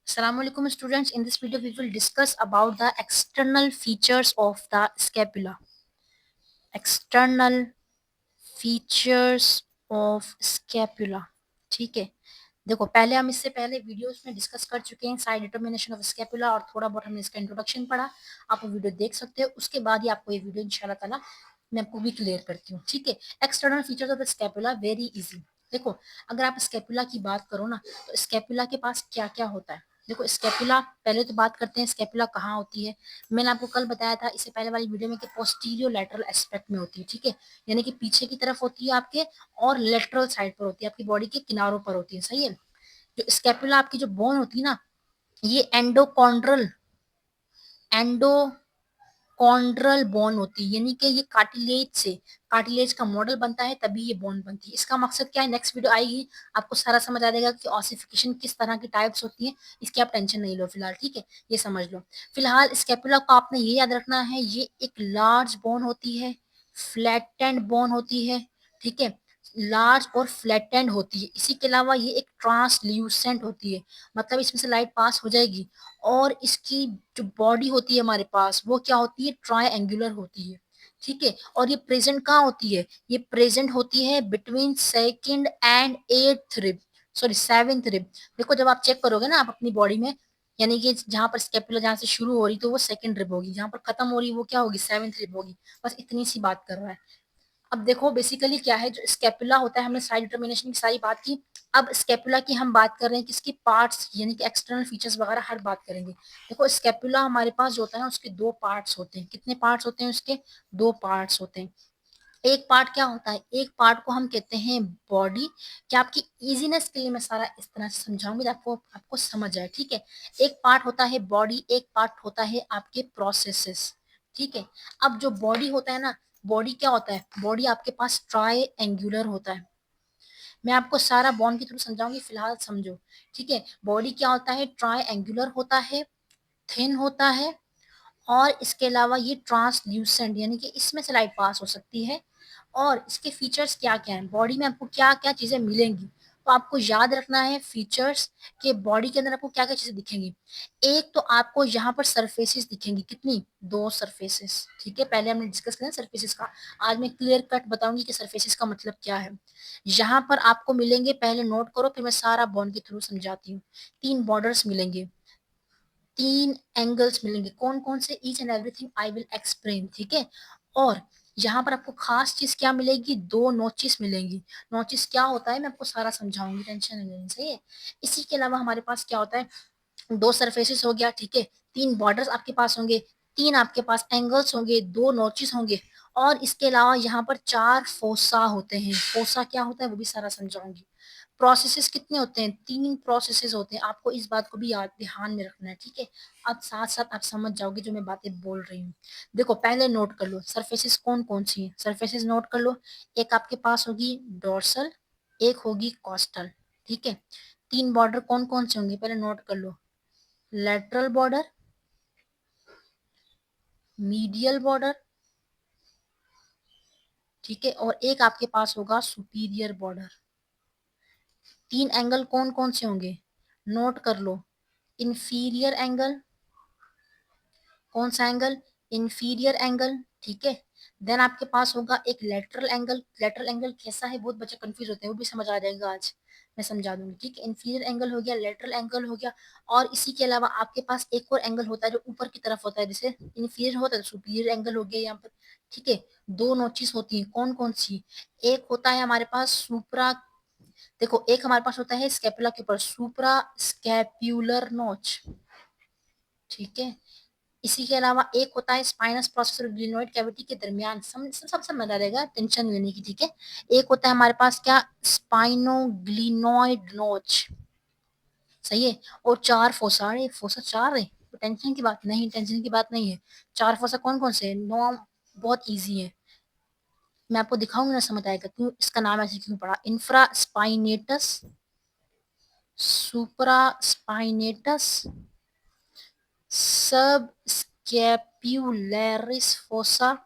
Assalamualaikum students. In this video we will discuss about the external features of the scapula. External features of scapula. ठीक है, देखो पहले हम इससे पहले वीडियोस में डिस्कस कर चुके हैं साइड डिटर्मिनेशन ऑफ स्कैपुला और थोड़ा बहुत हमने इसका इंट्रोडक्शन पढ़ा। आप वो वीडियो देख सकते हो, उसके बाद ही आपको ये वीडियो इंशाल्लाह ताला मैं आपको भी क्लियर करती हूँ। ठीक है, external features of the scapula very easy. देखो अगर आप स्कैपुला की बात करो ना, तो स्कैपुला के पास क्या क्या होता है। देखो स्कैपुला, पहले तो बात करते हैं स्कैपुला कहाँ होती है। मैंने आपको कल बताया था इससे पहले वाली वीडियो में कि पोस्टीरियर लैटरल एस्पेक्ट में होती है। ठीक है, यानी कि पीछे की तरफ होती है आपके, और लेटरल साइड पर होती है, आपकी बॉडी के किनारों पर होती है। सही है, जो स्कैपुला आपकी जो बोन होती है ना, ये एंडोकॉन्ड्रल बोन होती है, यानी कि ये कार्टिलेज का मॉडल बनता है, तभी ये बोन बनती है। इसका मकसद क्या है, नेक्स्ट वीडियो आएगी आपको सारा समझ आ जाएगा कि ऑसिफिकेशन किस तरह की टाइप्स होती है। इसकी आप टेंशन नहीं लो फिलहाल, ठीक है, ये समझ लो। फिलहाल स्कैपुला को आपने ये याद रखना है, ये एक लार्ज बोन होती है, फ्लैटेंड बोन होती है। ठीक है, लार्ज और फ्लैटेंड होती है। इसी के अलावा ये एक ट्रांसल्यूसेंट होती है, मतलब इसमें से लाइट पास हो जाएगी। और इसकी जो बॉडी होती है हमारे पास, वो क्या होती है, ट्रायंगुलर होती है। ठीक है, और ये प्रेजेंट कहाँ होती है, ये प्रेजेंट होती है between second and eighth rib, sorry seventh rib. देखो जब आप चेक करोगे ना आप अपनी बॉडी में, यानी कि जहां पर स्कैपुला जहां से शुरू हो रही तो वो सेकंड रिब होगी, जहां पर खत्म हो रही वो क्या होगी, सेवेंथ रिब होगी। बस इतनी सी बात कर रहा है। अब देखो बेसिकली क्या है, जो स्कैपुला होता है, हमने साइड डिटर्मिनेशन की सारी बात की। अब स्कैपुला की हम बात कर रहे हैं, किसकी, पार्ट्स, यानी कि एक्सटर्नल फीचर्स वगैरह हर बात करेंगे। देखो स्कैपुला हमारे पास जो होता है ना, उसके दो पार्ट्स होते हैं। कितने पार्ट्स होते हैं उसके, दो पार्ट्स होते हैं। एक पार्ट क्या होता है, एक पार्ट को हम कहते हैं बॉडी। क्या आपकी इजीनेस के लिए मैं सारा इस तरह से समझाऊंगी ताकि आपको आपको समझ आए। ठीक है, एक पार्ट होता है बॉडी, एक पार्ट होता है आपके प्रोसेसेस। ठीक है, अब जो बॉडी होता है ना, बॉडी क्या होता है, बॉडी आपके पास ट्राई एंगुलर होता है। मैं आपको सारा बॉन्ड के थ्रू समझाऊंगी, फिलहाल समझो। ठीक है, बॉडी क्या होता है, ट्राई एंगुलर होता है, थिन होता है, और इसके अलावा ये ट्रांसल्यूसेंट, यानी कि इसमें से लाइट पास हो सकती है। और इसके फीचर्स क्या क्या हैं, बॉडी में आपको क्या क्या चीजें मिलेंगी, तो आपको याद रखना है फीचर्स के, बॉडी के अंदर आपको क्या क्या चीजें दिखेंगी। एक तो आपको यहाँ पर सरफेसेस दिखेंगी, कितनी, दो सरफेसेस। ठीक है, पहले हमने डिस्कस किया सरफेसेस का, आज मैं क्लियर कट बताऊंगी कि सरफेसेस का मतलब क्या है। यहाँ पर आपको मिलेंगे, पहले नोट करो फिर मैं सारा बॉन्ड के थ्रू समझाती हूँ। तीन बॉर्डर्स मिलेंगे, तीन एंगल्स मिलेंगे, कौन कौन से, each and everything I will explain. ठीक है, और यहाँ पर आपको खास चीज क्या मिलेगी, दो नोचिस मिलेंगी। नोचिस क्या होता है मैं आपको सारा समझाऊंगी, टेंशन नहीं लेनी, सही है। इसी के अलावा हमारे पास क्या होता है, दो सरफेसेस हो गया, ठीक है, तीन बॉर्डर्स आपके पास होंगे, तीन आपके पास एंगल्स होंगे, दो नोचिस होंगे, और इसके अलावा यहाँ पर चार फोसा होते हैं। फोसा क्या होता है वो भी सारा समझाऊंगी। प्रोसेसेस कितने होते हैं, तीन प्रोसेसेस होते हैं, आपको इस बात को भी याद ध्यान में रखना है। ठीक है, अब साथ साथ आप समझ जाओगे जो मैं बातें बोल रही हूँ। देखो पहले नोट कर लो सरफेसेस कौन कौन सी हैं, सरफेसेस नोट कर लो। एक आपके पास होगी डोर्सल, एक होगी कॉस्टल। ठीक है, तीन बॉर्डर कौन कौन से होंगे पहले नोट कर लो, लेटरल बॉर्डर, मीडियल बॉर्डर, ठीक है, और एक आपके पास होगा सुपीरियर बॉर्डर। तीन एंगल कौन कौन से होंगे, नोट कर लो, इंफीरियर एंगल, कौन सा एंगल, इंफीरियर एंगल। ठीक है, देन आपके पास होगा एक लेटरल एंगल। लेटरल एंगल कैसा है, बहुत बच्चे कंफ्यूज होते हैं, वो भी समझ आ जाएगा आज मैं समझा दूंगी। ठीक है, इंफीरियर एंगल हो गया, लेटरल एंगल हो गया, और इसी के अलावा आपके पास एक और एंगल होता है जो ऊपर की तरफ होता है, जैसे इंफीरियर होता है सुपीरियर एंगल हो गया यहाँ पर। ठीक है, दो नोचिस होती हैं, कौन कौन सी, एक होता है हमारे पास सुप्रा, देखो एक हमारे पास होता है स्कैपुला के ऊपर सुप्रा स्कैप्यूलर नोच। ठीक है, इसी के अलावा एक होता है स्पाइनस प्रोसेस और ग्लिनोइड कैविटी के दरमियान, सब समझ आ रहेगा, टेंशन लेने की। ठीक है, एक होता है हमारे पास क्या, स्पाइनोग्लिनोइड नोच, सही है, और चार फोसा, अरे फोसा चार है तो टेंशन की बात नहीं, टेंशन की बात नहीं है। चार फोसा कौन कौन से, नो, बहुत इजी है, मैं आपको दिखाऊंगी ना समझ आएगा क्यों इसका नाम ऐसे क्यों पड़ा। इंफ्रा स्पाइनेटस, सुपरा स्पाइनेटस, सब स्कैप्यूलरिस फोसा,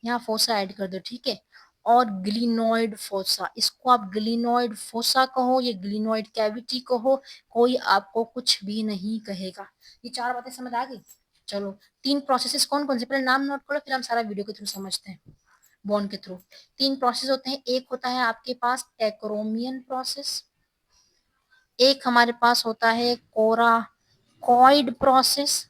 यहाँ फोसा ऐड कर दो। ठीक है, और ग्लिनोइड फोसा, इसको आप ग्लिनोइड फोसा कहो, ये ग्लिनोइड कैविटी कहो, कोई आपको कुछ भी नहीं कहेगा। ये चार बातें समझ आ गई। चलो, तीन प्रोसेसेस कौन कौन से, पहले नाम नोट करो, फिर हम सारा वीडियो के थ्रू समझते हैं। बॉन्ड के थ्रू तीन प्रोसेस होते हैं। एक होता है आपके पास एक्रोमियन प्रोसेस, एक हमारे पास होता है कोराकॉइड प्रोसेस,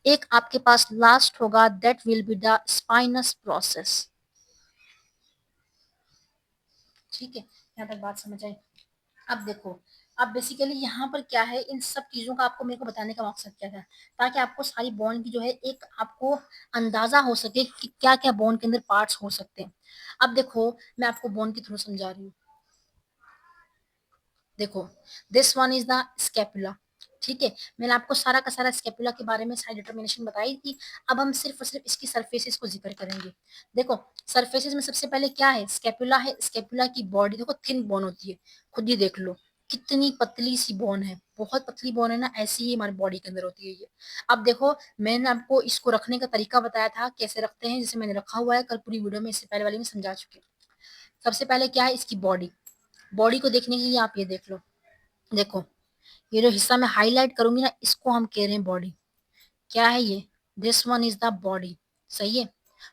एक आपके पास लास्ट होगा that will be the spinous process. ठीक है, यहाँ तक बात समझ आई। अब देखो, अब बेसिकली यहाँ पर क्या है, इन सब चीजों का आपको मेरे को बताने का मकसद क्या था, ताकि आपको सारी बॉन्ड की जो है एक आपको अंदाजा हो सके कि क्या क्या बॉन्ड के अंदर पार्ट्स हो सकते हैं। अब देखो, मैं आपको बॉन्ड के थ्रू समझा रही हूँ। देखो, this one is the scapula. ठीक है, मैंने आपको सारा का सारा स्केपुला के बारे में सारी डिटर्मिनेशन बताई थी। अब हम सिर्फ और सिर्फ इसकी सरफेसेस को जिक्र करेंगे। देखो, सरफेसेस में सबसे पहले क्या है, स्केपुला है। स्केपुला की बॉडी देखो थिन बोन होती है, खुद ही देख लो कितनी पतली सी बोन है, बहुत पतली बोन है ना, ऐसी ही हमारी बॉडी के अंदर होती है ये। अब देखो, मैंने आपको इसको रखने का तरीका बताया था कैसे रखते हैं, जैसे मैंने रखा हुआ है कल पूरी वीडियो में, इससे पहले वाली में समझा चुके। सबसे पहले क्या है, इसकी बॉडी। बॉडी को देखने के लिए आप ये देख लो। देखो, ये जो हिस्सा मैं हाईलाइट करूंगी ना, इसको हम कह रहे हैं बॉडी। क्या है ये, this one is the body. सही है,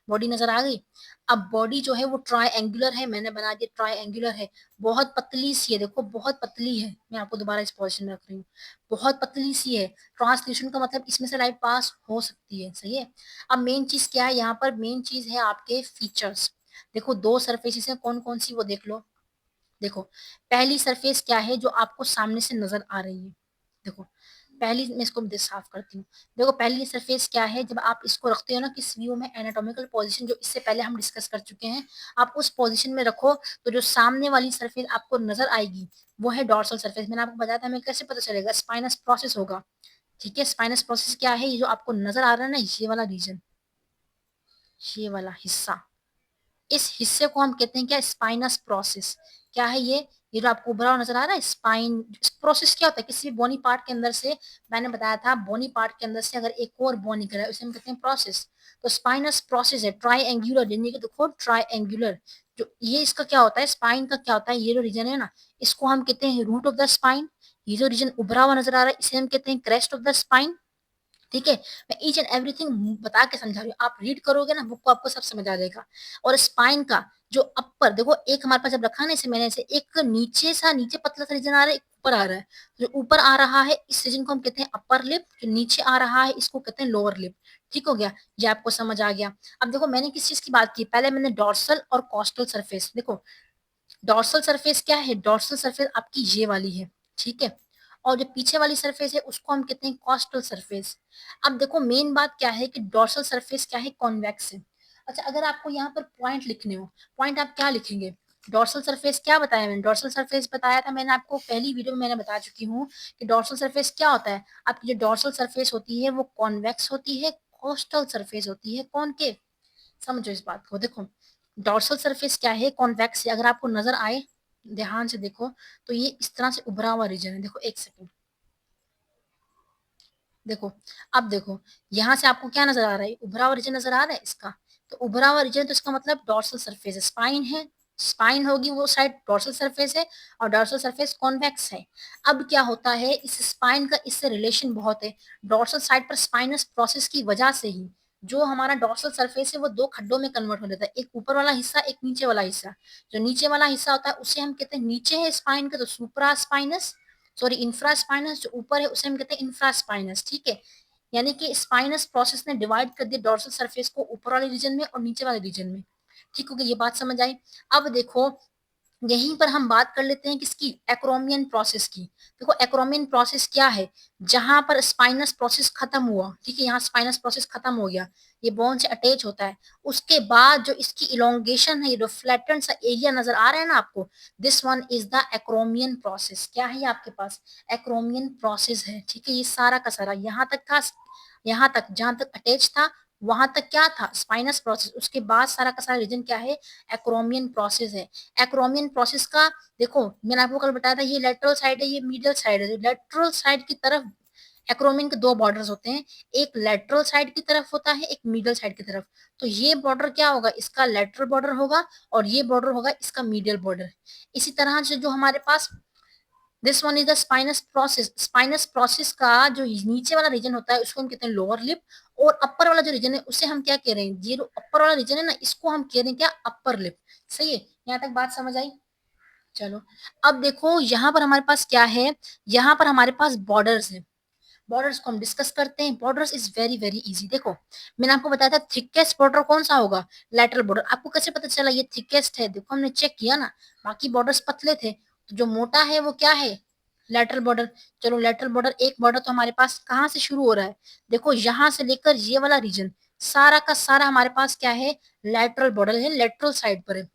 बॉडी नजर आ गई। अब बॉडी जो है वो ट्रायंगुलर है, मैंने बना दिया ट्रायंगुलर है, बहुत पतली सी है। देखो बहुत पतली है, मैं आपको दोबारा इस पोजीशन में रख रही हूँ, बहुत पतली सी है। ट्रांसलेशन का मतलब इसमें से लाइट पास हो सकती है। सही है। अब मेन चीज क्या है, यहाँ पर मेन चीज है आपके फीचर्स। देखो, दो सरफेसेस है, कौन कौन सी वो देख लो। देखो, पहली सरफेस क्या है जो आपको सामने से नजर आ रही है। देखो, पहली, मैं इसको साफ करती हूँ। देखो, पहली सरफेस क्या है, जब आप इसको रखते हो ना किस व्यू में, एनाटॉमिकल पोजीशन जो इससे पहले हम डिस्कस कर चुके हैं, आप उस पोजीशन में रखो, तो जो सामने वाली सरफेस आपको नजर आएगी वो है डॉर्सल सरफेस। मैंने आपको बताया था, हमें कैसे पता चलेगा, स्पाइनस प्रोसेस होगा। ठीक है, स्पाइनस प्रोसेस क्या है, ये जो आपको नजर आ रहा है ना, ये वाला रीजन, ये वाला हिस्सा, इस हिस्से को हम कहते हैं क्या, स्पाइनस प्रोसेस। क्या है ये जो आपको उभरा हुआ नजर आ रहा है स्पाइन प्रोसेस, क्या होता है, किसी भी बोनी पार्ट के अंदर से, मैंने बताया था बोनी पार्ट के अंदर से अगर एक और बोन निकला है उसे हम कहते हैं प्रोसेस। तो स्पाइनस प्रोसेस है ट्राई यानी कि देखो ट्राई, जो ये इसका क्या होता है, स्पाइन का क्या होता है, ये जो रीजन है ना, इसको हम कहते हैं रूट ऑफ द स्पाइन। ये जो रीजन उभरा हुआ नजर आ रहा है इसे हम कहते हैं क्रेस्ट ऑफ द स्पाइन। ठीक है, मैं ईच एंड एवरीथिंग बता के समझा रही हूँ, आप रीड करोगे ना बुक को, आपको सब समझ आ जाएगा। और स्पाइन का जो अपर, देखो एक हमारे पास जब रखा ना इसे मैंने, से एक नीचे पतला सा रीजन आ रहा है, एक ऊपर आ रहा है। जो ऊपर आ रहा है इस रीजन को हम कहते हैं अपर लिप, जो नीचे आ रहा है इसको कहते हैं लोअर लिप। ठीक हो गया, ये आपको समझ आ गया। अब देखो, मैंने किस चीज की बात की, पहले मैंने डॉर्सल और कॉस्टल सरफेस। देखो, डॉर्सल सरफेस क्या है, डॉर्सल सरफेस आपकी ये वाली है। ठीक है, और जो पीछे वाली सरफेस है उसको हम कहते हैं कॉस्टल सरफेस। अब देखो, मेन बात क्या है कि डॉर्सल सरफेस क्या है, कॉन्वेक्स है। अच्छा, अगर आपको यहाँ पर पॉइंट लिखने हो, पॉइंट आप क्या लिखेंगे, डॉर्सल सरफेस क्या बताया मैंने, डॉर्सल सरफेस बताया था मैंने आपको पहली वीडियो में, मैंने बता चुकी हूँ कि डॉर्सल सरफेस क्या होता है। आपकी जो डॉर्सल सरफेस होती है वो कॉन्वेक्स होती है, कोस्टल सरफेस होती है कॉनकेव। समझो इस बात को। देखो, डॉर्सल सरफेस क्या है, कॉन्वेक्स है। अगर आपको नजर आए, ध्यान से देखो, तो ये इस तरह से उभरा हुआ रीजन है। देखो एक सेकंड, देखो, अब देखो, यहाँ से आपको क्या नजर आ रहा है, उभरा हुआ रीजन नजर आ रहा है इसका। तो उभरा हुआ रीजन, तो इसका मतलब डॉर्सल सरफेस है, स्पाइन है, स्पाइन होगी वो साइड, डॉर्सल सरफेस है, और डॉर्सल सरफेस कॉन्वेक्स है। अब क्या होता है, इस स्पाइन का इससे रिलेशन बहुत है। डॉर्सल साइड पर स्पाइनस प्रोसेस की वजह से ही जो हमारा डॉर्सल सरफेस है वो दो खड्डों में कन्वर्ट हो जाता है, एक ऊपर वाला हिस्सा, एक नीचे वाला हिस्सा। जो नीचे वाला हिस्सा होता है उसे हम कहते हैं, नीचे है स्पाइन का तो सुप्रा स्पाइनस, सॉरी इंफ्रा स्पाइनस, जो ऊपर है उसे हम कहते हैं इंफ्रा स्पाइनस। ठीक है, यानी कि स्पाइनस प्रोसेस ने डिवाइड कर दिया डॉर्सल सरफेस को ऊपर वाले रीजन में और नीचे वाले रीजन में। ठीक हो गया, ये बात समझ आई। अब देखो, यहीं पर हम बात कर लेते हैं किसकी, एक्रोमियन प्रोसेस की। देखो, एक्रोमियन प्रोसेस क्या है, जहां पर स्पाइनस प्रोसेस खत्म हुआ, ठीक है, यहाँ स्पाइनस प्रोसेस खत्म हो गया, ये बोन से अटैच होता है, उसके बाद जो इसकी इलोंगेशन है, ये जो फ्लैटन सा एरिया नजर आ रहा है ना आपको, this one is the acromion process. क्या है ये आपके पास, एक्रोमियन प्रोसेस है। ठीक है, ये सारा का सारा यहाँ तक का, यहाँ तक जहां तक अटैच था वहां तक क्या था, स्पाइनस प्रोसेस। उसके बाद सारा का सारा रीजन क्या है, एक्रोमियन प्रोसेस है। एक्रोमियन प्रोसेस का, देखो मैंने आपको कल बताया था, ये लेटरल साइड है, ये मीडियल साइड है। लेटरल साइड की तरफ एक्रोमिन के दो बॉर्डर्स होते हैं, एक लेटरल साइड की तरफ होता है, एक मीडियल साइड की तरफ। तो ये बॉर्डर क्या होगा, इसका लेटरल बॉर्डर होगा, और ये बॉर्डर होगा इसका मीडियल बॉर्डर। इसी तरह से जो हमारे पास this one is the spinous process, spinous process का जो नीचे वाला रीजन होता है उसको हम कहते हैं लोअर लिप, और अपर वाला जो रीजन है उसे हम क्या कह रहे हैं, ये जो अपर वाला रीजन है ना, इसको हम कह रहे हैं क्या, अपर लिप। सही है, यहाँ तक बात समझ आई। चलो, अब देखो यहाँ पर हमारे पास क्या है, यहाँ पर हमारे पास बॉर्डर्स है। बॉर्डर्स को हम डिस्कस करते हैं। Borders is very very easy. देखो, मैंने आपको बताया था थिकेस्ट बॉर्डर कौन सा होगा, लेटरल बॉर्डर। आपको कैसे पता चला ये थिकेस्ट है, देखो हमने चेक किया ना, बाकी बॉर्डर्स पतले थे, तो जो मोटा है वो क्या है, लेटरल बॉर्डर। चलो, लेटरल बॉर्डर, एक बॉर्डर तो हमारे पास कहाँ से शुरू हो रहा है, देखो यहाँ से लेकर ये वाला रीजन सारा का सारा हमारे पास क्या है, लेटरल बॉर्डर है, लेटरल साइड पर है।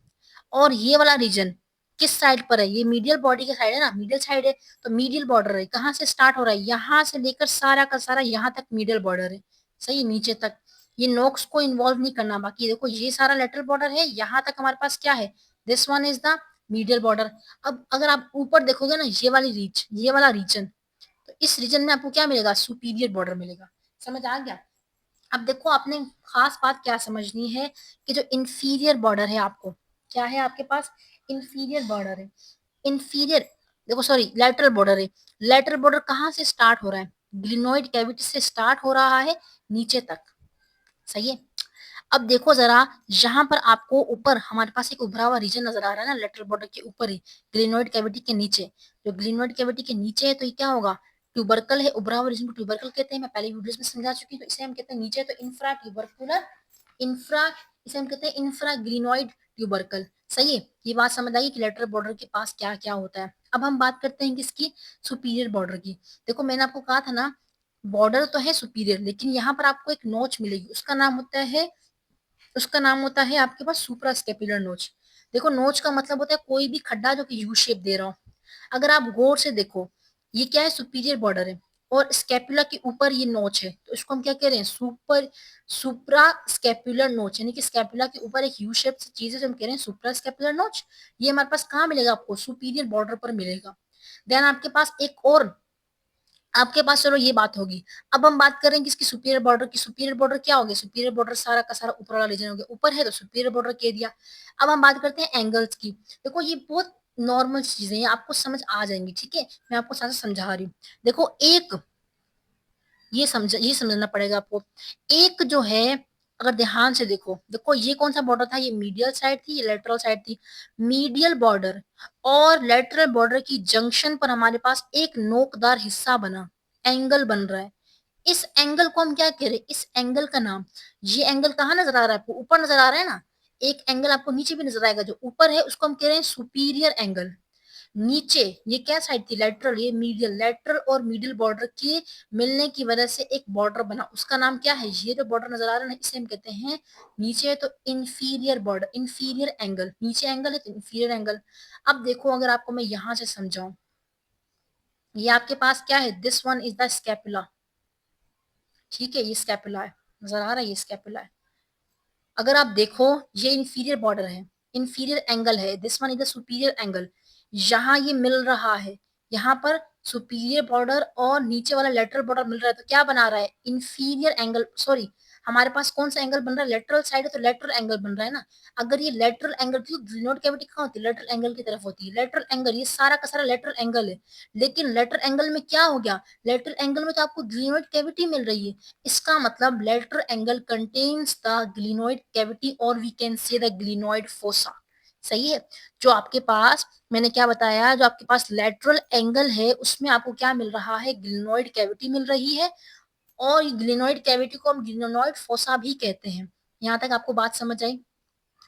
और ये वाला रीजन किस साइड पर है, ये मीडियल बॉडी के साइड है ना, मीडियल साइड है, तो मीडियल बॉर्डर है, कहाँ से स्टार्ट हो रहा है, यहाँ से लेकर सारा का सारा यहाँ तक मीडियल बॉर्डर है। सही, नीचे तक। ये नोक्स को इन्वॉल्व नहीं करना, बाकी देखो ये सारा लेटरल बॉर्डर है, यहाँ तक हमारे पास क्या है, this one is the medial border. अब अगर आप ऊपर देखोगे ना, ये वाली रीच, ये वाला रीजन, तो इस रीजन में आपको क्या मिलेगा, सुपीरियर बॉर्डर मिलेगा। समझ आ गया। अब देखो, आपने खास बात क्या समझनी है, कि जो इंफीरियर बॉर्डर है, आपको क्या है, आपके पास इंफीरियर बॉर्डर है। इंफीरियर, देखो सॉरी, लेटरल बॉर्डर है। लेटरल बॉर्डर कहाँ से स्टार्ट हो रहा है, ग्लिनोइड कैविटी से स्टार्ट हो रहा है नीचे तक। सही है। अब देखो जरा, यहाँ पर आपको ऊपर हमारे पास एक उभरा हुआ रीजन नजर आ रहा है ना, लेटरल बॉर्डर के ऊपर ही, ग्लिनोइड कैविटी के नीचे। जो ग्लिनोइड कैविटी के नीचे है, तो ये क्या होगा, ट्यूबरकल है, उभरा हुआ रीजन को ट्यूबरकल कहते हैं, मैं पहले वीडियोस में समझा चुकी हूँ। तो इसे हम कहते हैं नीचे, तो इंफ्रा ट्यूबरकुलर, इंफ्रा, इसे हम कहते हैं इंफ्रा ग्लिनोइड ट्यूबरकल। सही है, ये बात समझ आई कि लेटरल बॉर्डर के पास क्या क्या होता है। अब हम बात करते हैं किसकी, सुपीरियर बॉर्डर की। देखो, मैंने आपको कहा था ना, बॉर्डर तो है सुपीरियर, लेकिन यहाँ पर आपको एक नोच मिलेगी, उसका नाम होता है आपके पास सुप्रा स्केपुलर नोच। देखो, नोच का मतलब होता है कोई भी खड्डा जो कि यू शेप दे रहा हो। अगर आप गौर से देखो, ये क्या है, सुपीरियर बॉर्डर है, और स्केपुला के ऊपर ये नोच है, तो इसको हम क्या कह रहे हैं, सुप्रा स्केपुलर नोच, यानी कि स्केपुला के ऊपर एक यू शेप चीज है, जो हम कह रहे हैं सुप्रा स्केपुलर नोच। ये हमारे पास कहाँ मिलेगा, आपको सुपीरियर बॉर्डर पर मिलेगा। देन आपके पास एक और, आपके पास, चलो ये बात होगी। अब हम बात करेंगे इसकी सुपीरियर बॉर्डर की। सुपीरियर बॉर्डर क्या हो गया, सुपीरियर बॉर्डर सारा का सारा ऊपर वाला रीजन हो गया, ऊपर है तो सुपीरियर बॉर्डर कह दिया। अब हम बात करते हैं एंगल्स की। देखो, ये बहुत नॉर्मल चीजें हैं, आपको समझ आ जाएंगी, ठीक है, मैं आपको साथ समझा रही हूँ। देखो, एक ये समझना पड़ेगा आपको, एक जो है, अगर ध्यान से देखो, देखो ये कौन सा बॉर्डर था, ये मीडियल साइड थी, ये लेटरल साइड थी। मीडियल बॉर्डर और लेटरल बॉर्डर की जंक्शन पर हमारे पास एक नोकदार हिस्सा बना, एंगल बन रहा है। इस एंगल को हम क्या कह रहे हैं, इस एंगल का नाम, ये एंगल कहाँ नजर आ रहा है आपको, ऊपर नजर आ रहा है ना, एक एंगल आपको नीचे भी नजर आएगा, जो ऊपर है उसको हम कह रहे हैं सुपीरियर एंगल। नीचे ये क्या साइड थी, लेटरल, ये मीडियल, लेटरल और मीडियल बॉर्डर के मिलने की वजह से एक बॉर्डर बना, उसका नाम क्या है, ये जो बॉर्डर नजर आ रहा है ना, इसे हम कहते हैं, नीचे है तो इंफीरियर बॉर्डर, इंफीरियर एंगल, नीचे एंगल है तो इंफीरियर एंगल। अब देखो, अगर आपको मैं यहां से समझाऊं, ये आपके पास क्या है, this one is the scapula, ठीक है, ये स्कैपुला है, नजर आ रहा है, ये स्कैपुला है। अगर आप देखो, ये इंफीरियर बॉर्डर है, इंफीरियर एंगल है, this one is the superior angle. यहाँ ये मिल रहा है, यहाँ पर सुपीरियर बॉर्डर और नीचे वाला लेटरल बॉर्डर मिल रहा है, तो क्या बना रहा है, इंफीरियर एंगल, सॉरी, हमारे पास कौन सा एंगल बन रहा है, लेटरल साइड है तो लेटरल एंगल बन रहा है ना। अगर ये लेटरल एंगल थी, ग्लिनोड कैविटी कहाँ होती है, लेटरल एंगल की तरफ होती है, लेटरल एंगल, ये सारा का सारा लेटरल एंगल है। लेकिन लेटरल एंगल में क्या हो गया, लेटरल एंगल में तो आपको ग्लिनोड कैविटी मिल रही है, इसका मतलब lateral angle contains the glenoid cavity, और we can see the glenoid fossa. सही है। जो आपके पास, मैंने क्या बताया, जो आपके पास लेटरल एंगल है उसमें आपको क्या मिल रहा है, ग्लिनोइड कैविटी मिल रही है, और ग्लिनोइड कैविटी को हम ग्लिनोइड फोसा भी कहते हैं। यहाँ तक आपको बात समझ आई।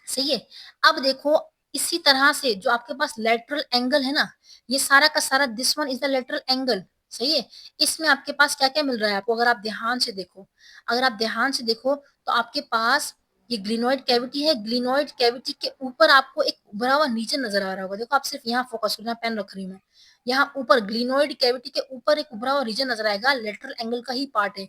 सही है। अब देखो, इसी तरह से जो आपके पास लेटरल एंगल है ना, ये सारा का सारा, this one is the lateral angle. सही है। इसमें आपके पास क्या क्या मिल रहा है आपको, अगर आप ध्यान से देखो, अगर आप ध्यान से देखो, तो आपके पास ये ग्लिनोइड कैविटी है, ग्लिनोइड कैविटी के ऊपर आपको एक उभरा हुआ नीचे नजर आ रहा होगा। देखो, आप सिर्फ यहाँ फोकस करो, यहाँ पेन रख रही हूँ मैं, यहाँ ऊपर ग्लिनोइड कैविटी के ऊपर एक उभरा हुआ रीजन नजर आएगा, लेटरल एंगल का ही पार्ट है।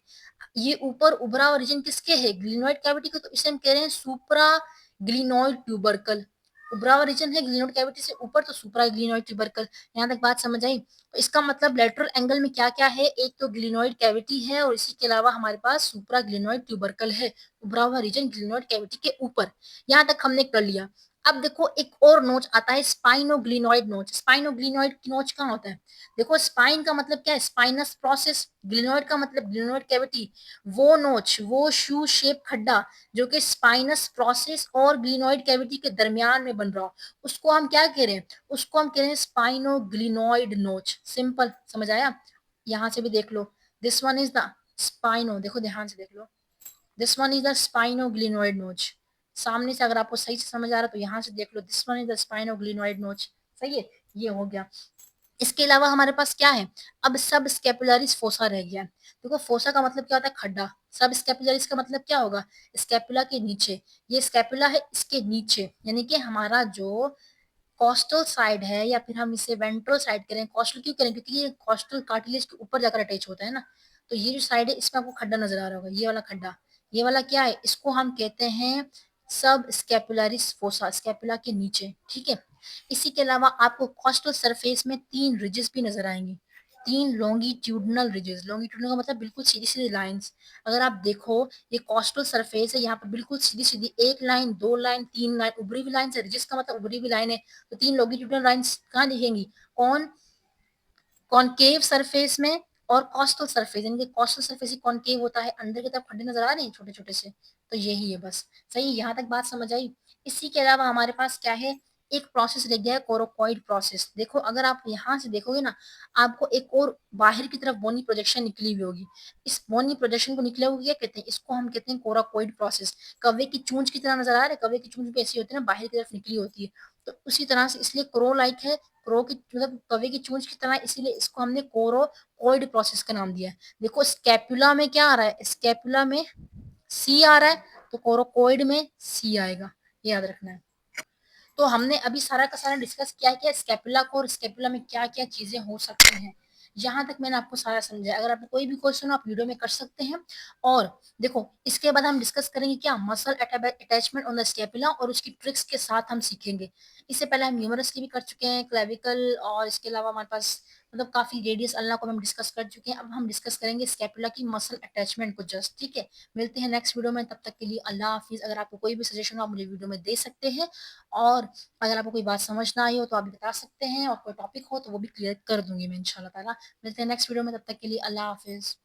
ये ऊपर उभरा हुआ रीजन किसके है, ग्लिनोइड कैविटी के, तो इसे हम कह रहे हैं सुप्रा ग्लिनोइड ट्यूबरकल। उभरा हुआ रीजन है ग्लिनोइड कैविटी से ऊपर तो सुप्रा ग्लिनोइड ट्यूबरकल। यहाँ तक बात समझ आई? तो इसका मतलब लेटरल एंगल में क्या क्या है, एक तो ग्लिनोइड कैविटी है और इसी के अलावा हमारे पास सुप्रा ग्लिनोइड ट्यूबरकल है, उभरा हुआ रीजन ग्लिनोइड कैविटी के ऊपर। यहाँ तक हमने कर लिया। अब देखो एक और नोच आता है स्पाइनोग्लिनोइड नोच। स्पाइनोग्लिनोइड नोच कहाँ होता है? देखो स्पाइन का मतलब क्या है, स्पाइनस प्रोसेस, ग्लिनोइड का मतलब ग्लिनोइड कैविटी, वो नोच, वो शू शेप खड्डा जो कि स्पाइनस प्रोसेस और ग्लिनोइड कैविटी के दरमियान में बन रहा हो, उसको हम क्या कह रहे हैं, उसको हम कह रहे हैं स्पाइनोग्लिनोइड नोच। सिंपल, समझ आया? यहां से भी देख लो, दिस वन इज द स्पाइनो, देखो ध्यान से देख लो, दिस वन इज द स्पाइनोग्लिनोइड नोच। सामने से अगर आपको सही से समझ आ रहा है तो यहाँ से देख लो, दिस वन इज द स्पाइनोग्लिनोइड नोच। सही है, ये हो गया। इसके अलावा हमारे पास क्या है, अब सब स्केपुलरिस फोसा रह गया। देखो फोसा का मतलब क्या होता है, खड्डा। सब स्केपुलरिस का मतलब क्या होगा, स्केपुला के नीचे। ये स्केपुला है, इसके नीचे, यानी कि हमारा जो कॉस्टल साइड है, या फिर हम इसे वेंट्रल साइड करें। कॉस्टल क्यों करें, क्योंकि ये कॉस्टल कार्टिलेज के ऊपर जाकर अटैच होता है ना। तो ये जो साइड है इसमें आपको खड्डा नजर आ रहा होगा, ये वाला खड्डा। ये वाला क्या है, इसको हम कहते हैं सब स्केपुलरिस फोसा, स्केपुला के नीचे, ठीक है। इसी के अलावा आपको कॉस्टल सरफेस में 3 रिजेस भी नजर आएंगी, 3 लॉन्गिट्यूडनल रिजेस। लॉन्गिट्यूडनल का मतलब बिल्कुल सीधी सीधी लाइंस। अगर आप देखो, ये कॉस्टल सरफेस है, यहाँ पर बिल्कुल सीधी सीधी एक लाइन, 2 लाइन, 3 लाइन, उभरी हुई लाइन है। रिजेस का मतलब उभरी हुई लाइन है। तो 3 लॉन्गिट्यूडनल लाइंस कहाँ दिखेंगी, कौन, कॉनकेव सरफेस में और कॉस्टल सरफेस। यानी कि कॉस्टल सरफेस ही कॉनकेव होता है, अंदर की तरफ खड्डे नजर आ रहे हैं छोटे छोटे से, तो यही है बस। सही, यहाँ तक बात समझ आई? इसी के अलावा हमारे पास क्या है, एक प्रोसेस रह गया है, कोरोकॉइड प्रोसेस। देखो अगर आप यहाँ से देखोगे ना, आपको एक और बाहर की तरफ बोनी प्रोजेक्शन निकली हुई होगी। इस बोनी प्रोजेक्शन को निकले हुए क्या कहते हैं, इसको हम कहते हैं कोराकॉइड प्रोसेस। कौवे की चूंच की तरह नजर आ रहा है, कौवे की चूंच भी ऐसी होती है ना, बाहर की तरफ निकली होती है। तो उसी तरह से इसलिए क्रो लाइक है, क्रो की मतलब कौवे की चूंच की तरह, इसीलिए इसको हमने कोरोकॉइड प्रोसेस का नाम दिया है। देखो स्कैपुला में क्या आ रहा है, स्कैपुला में सी आ रहा है, तो कोरोकॉइड में सी आएगा, ये याद रखना है। तो हमने अभी सारा का सारा डिस्कस किया है कि स्कैपुला को और स्कैपुला में क्या क्या चीजें हो सकती हैं। यहाँ तक मैंने आपको सारा समझाया। अगर आपको कोई भी क्वेश्चन हो आप वीडियो में कर सकते हैं। और देखो इसके बाद हम डिस्कस करेंगे क्या, muscle attachment on the scapula, और उसकी ट्रिक्स के साथ हम सीखेंगे। इससे पहले हम ह्यूमरस की भी कर चुके हैं, क्लेविकल, और इसके अलावा हमारे पास मतलब काफी रेडियस अल्ना को हम डिस्कस कर चुके हैं। अब हम डिस्कस करेंगे स्कैपुला की मसल अटैचमेंट को जस्ट, ठीक है। मिलते हैं नेक्स्ट वीडियो में, तब तक के लिए अल्लाह हाफिज। अगर आपको कोई भी सजेशन हो आप मुझे वीडियो में दे सकते हैं। और अगर आपको कोई बात समझ ना आई हो तो आप भी बता सकते हैं, और कोई टॉपिक हो तो वो भी क्लियर कर दूंगी मैं इंशाल्लाह ताला। मिलते हैं नेक्स्ट वीडियो में, तब तक के लिए अल्लाह हाफिज।